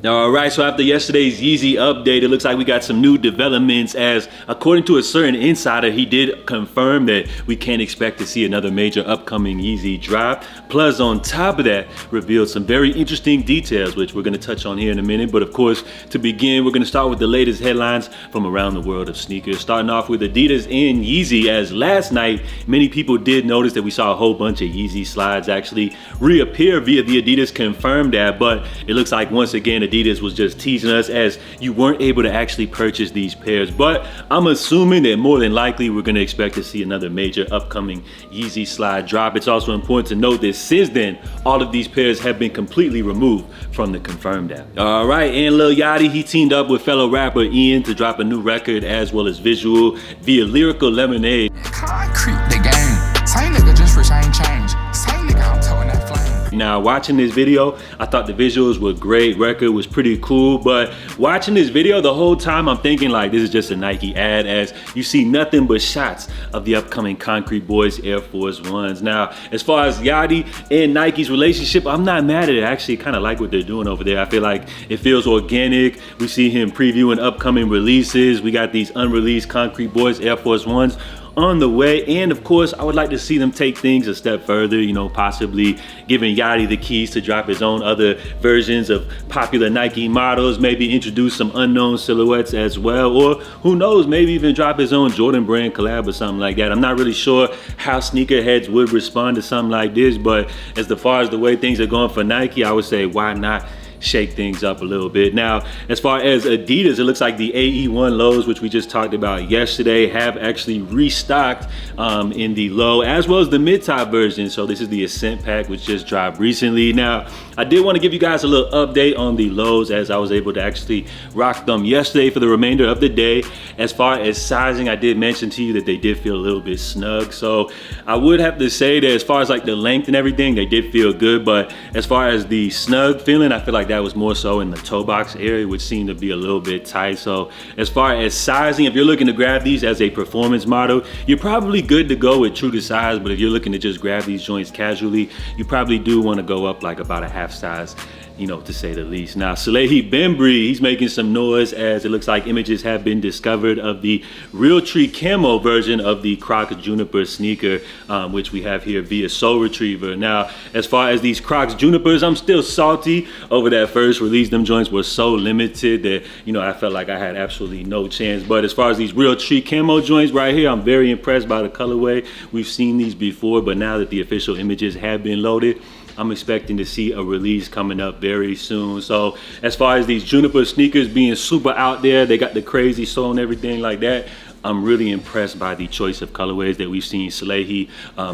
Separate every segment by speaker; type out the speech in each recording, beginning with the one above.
Speaker 1: All right, so after yesterday's Yeezy update, it looks like we got some new developments as, according to a certain insider, he did confirm that we can't expect to see another major upcoming Yeezy drop. Plus, on top of that, revealed some very interesting details, which we're gonna touch on here in a minute. But of course, to begin, we're gonna start with the latest headlines from around the world of sneakers. Starting off with Adidas and Yeezy, as last night, many people did notice that we saw a whole bunch of Yeezy slides actually reappear via the Adidas Confirmed app, but it looks like once again, Adidas was just teasing us as you weren't able to actually purchase these pairs. But I'm assuming that more than likely we're going to expect to see another major upcoming Yeezy slide drop. It's also important to note that since then, all of these pairs have been completely removed from the Confirmed app. All right, and Lil Yachty, he teamed up with fellow rapper Ian to drop a new record as well as visual via Lyrical Lemonade.
Speaker 2: Concrete the game. Same nigga just rich, I ain't changed. Same nigga, I'm towing that flame.
Speaker 1: Now, watching this video, I thought the visuals were great. Record was pretty cool, but watching this video the whole time, I'm thinking like this is just a Nike ad, as you see nothing but shots of the upcoming Concrete Boys Air Force Ones. Now, as far as Yachty and Nike's relationship, I'm not mad at it. I actually kind of like what they're doing over there. I feel like it feels organic. We see him previewing upcoming releases. We got these unreleased Concrete Boys Air Force Ones on the way, and of course I would like to see them take things a step further, you know, possibly giving Yachty the keys to drop his own other versions of popular Nike models, maybe introduce some unknown silhouettes as well, or who knows, maybe even drop his own Jordan brand collab or something like that. I'm not really sure how sneakerheads would respond to something like this, but as far as the way things are going for Nike, I would say why not shake things up a little bit. Now, as far as Adidas, it looks like the AE1 lows, which we just talked about yesterday, have actually restocked in the low as well as the mid-top version. So this is the Ascent pack, which just dropped recently. Now, I did want to give you guys a little update on the lows, as I was able to actually rock them yesterday for the remainder of the day. As far as sizing, I did mention to you that they did feel a little bit snug. So I would have to say that as far as like the length and everything, they did feel good. But as far as the snug feeling, I feel like that was more so in the toe box area, which seemed to be a little bit tight. So as far as sizing, if you're looking to grab these as a performance model, you're probably good to go with true to size. But if you're looking to just grab these joints casually, you probably do want to go up like about a half size, you know, to say the least. Now, Salehe Bembury, he's making some noise as it looks like images have been discovered of the Real Tree Camo version of the Crocs Juniper sneaker, which we have here via Soul Retriever. Now, as far as these Crocs Junipers, I'm still salty over that first release. Them joints were so limited that, you know, I felt like I had absolutely no chance. But as far as these Real Tree Camo joints right here, I'm very impressed by the colorway. We've seen these before, but now that the official images have been loaded, I'm expecting to see a release coming up very soon. So as far as these Juniper sneakers being super out there, they got the crazy sole and everything like that, I'm really impressed by the choice of colorways that we've seen Salehe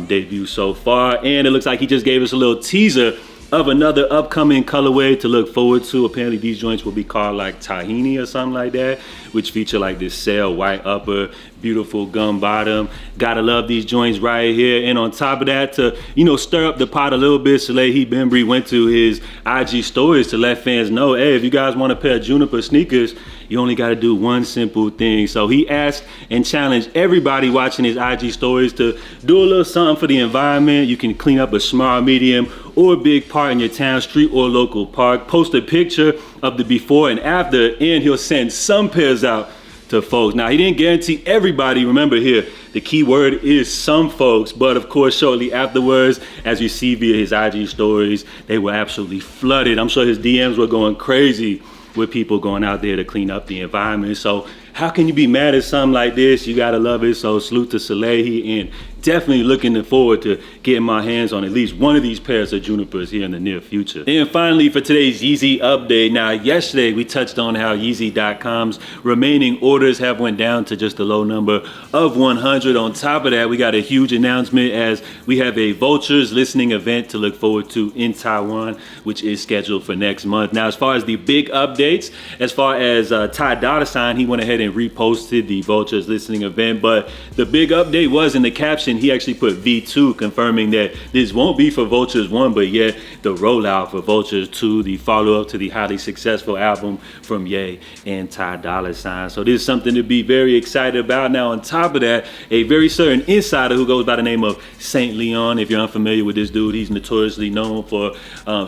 Speaker 1: debut so far. And it looks like he just gave us a little teaser of another upcoming colorway to look forward to. Apparently these joints will be called like tahini or something like that, which feature like this sail white upper, beautiful gum bottom. Gotta love these joints right here. And on top of that, to, you know, stir up the pot a little bit, Salehe Bembury went to his IG stories to let fans know, hey, if you guys want a pair of Juniper sneakers, you only got to do one simple thing. So he asked and challenged everybody watching his IG stories to do a little something for the environment. You can clean up a small, medium, or a big part in your town, street, or local park. Post a picture of the before and after, and he'll send some pairs out to folks. Now, he didn't guarantee everybody. Remember here, the key word is some folks, but of course, shortly afterwards, as you see via his IG stories, they were absolutely flooded. I'm sure his DMs were going crazy with people going out there to clean up the environment. So how can you be mad at something like this? You gotta love it. So salute to Salehe, and definitely looking forward to getting my hands on at least one of these pairs of Junipers here in the near future. And finally, for today's Yeezy update. Now, yesterday we touched on how Yeezy.com's remaining orders have went down to just a low number of 100. On top of that, we got a huge announcement as we have a Vultures listening event to look forward to in Taiwan, which is scheduled for next month. Now, as far as the big updates, as far as Ty Dolla $ign, he went ahead and and reposted the Vultures listening event, but the big update was in the caption, he actually put V2, confirming that this won't be for Vultures 1, but yet the rollout for Vultures 2, the follow-up to the highly successful album from Ye and Ty Dolla $ign. So this is something to be very excited about. Now, on top of that, a very certain insider who goes by the name of Saint Leon, if you're unfamiliar with this dude, he's notoriously known for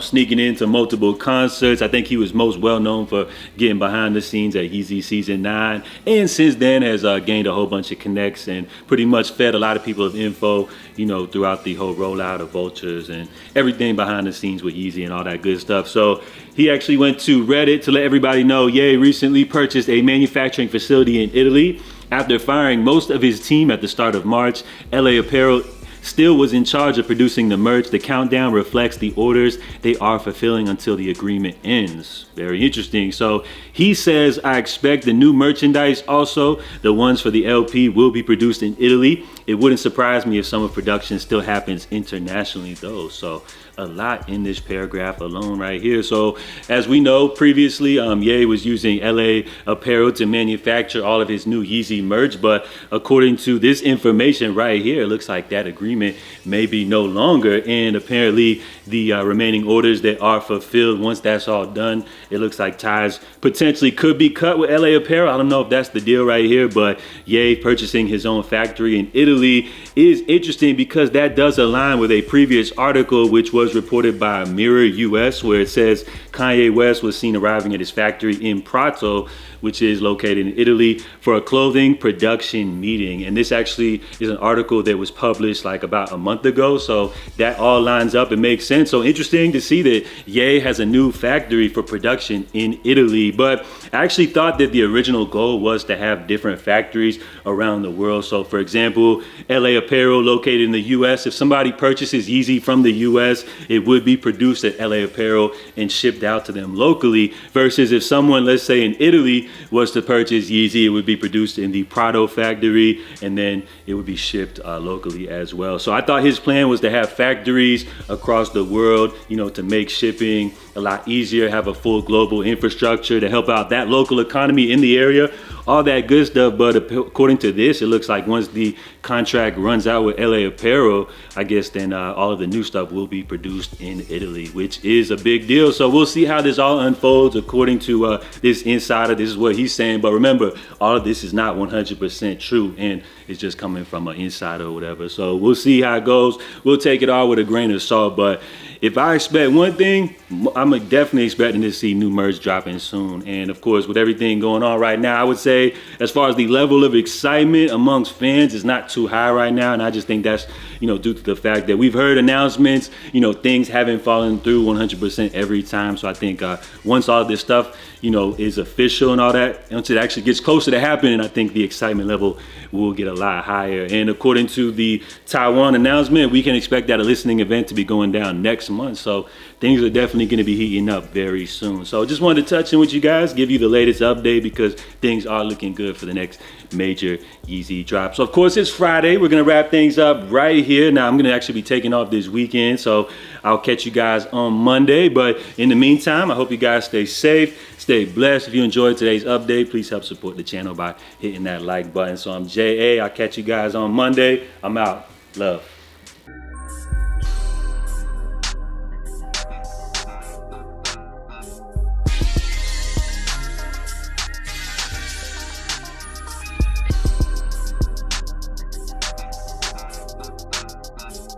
Speaker 1: sneaking into multiple concerts. I think he was most well known for getting behind the scenes at Yeezy Season 9, and since then has gained a whole bunch of connects and pretty much fed a lot of people of info, you know, throughout the whole rollout of Vultures and everything behind the scenes with Yeezy and all that good stuff. So he actually went to Reddit to let everybody know Ye recently purchased a manufacturing facility in Italy. After firing most of his team at the start of March, LA Apparel still was in charge of producing the merch. The countdown reflects the orders they are fulfilling until the agreement ends. Very interesting. So he says, I expect the new merchandise, also the ones for the LP, will be produced in Italy. It wouldn't surprise me if some of production still happens internationally though. So a lot in this paragraph alone right here. So as we know, previously Ye was using LA Apparel to manufacture all of his new Yeezy merch, but according to this information right here, it looks like that agreement may be no longer, and apparently the remaining orders that are fulfilled, once that's all done, it looks like ties potentially could be cut with LA Apparel. I don't know if that's the deal right here, but Ye purchasing his own factory in Italy is interesting because that does align with a previous article which was reported by Mirror US, where it says Kanye West was seen arriving at his factory in Prato, which is located in Italy, for a clothing production meeting. And this actually is an article that was published like about a month ago. So that all lines up and makes sense. So interesting to see that Ye has a new factory for production in Italy. But I actually thought that the original goal was to have different factories around the world. So for example, LA Apparel located in the US, if somebody purchases Yeezy from the US, it would be produced at LA Apparel and shipped out to them locally, versus if someone, let's say in Italy, was to purchase Yeezy, it would be produced in the Prato factory and then it would be shipped locally as well. So I thought his plan was to have factories across the world, you know, to make shipping a lot easier, have a full global infrastructure to help out that local economy in the area, all that good stuff. But according to this, it looks like once the contract runs out with LA Apparel, I guess then all of the new stuff will be produced in Italy, which is a big deal. So we'll see how this all unfolds. According to this insider, this is what he's saying. But remember, all of this is not 100% true, and it's just coming from an insider or whatever. So we'll see how it goes. We'll take it all with a grain of salt. But if I expect one thing, I'm definitely expecting to see new merch dropping soon. And of course, with everything going on right now, I would say as far as the level of excitement amongst fans is not too high right now. And I just think that's, you know, due to the fact that we've heard announcements, you know, things haven't fallen through 100% every time. So I think once all this stuff, you know, is official and all that, once it actually gets closer to happening, I think the excitement level will get a lot higher. And according to the Taiwan announcement, we can expect that a listening event to be going down next month. So things are definitely going to be heating up very soon. So just wanted to touch in with you guys, give you the latest update because things are looking good for the next major Yeezy drop. So of course it's Friday. We're going to wrap things up right here. Now I'm going to actually be taking off this weekend, so I'll catch you guys on Monday. But in the meantime, I hope you guys stay safe, stay blessed. If you enjoyed today's update, please help support the channel by hitting that like button. So I'm JA. I'll catch you guys on Monday. I'm out. Love.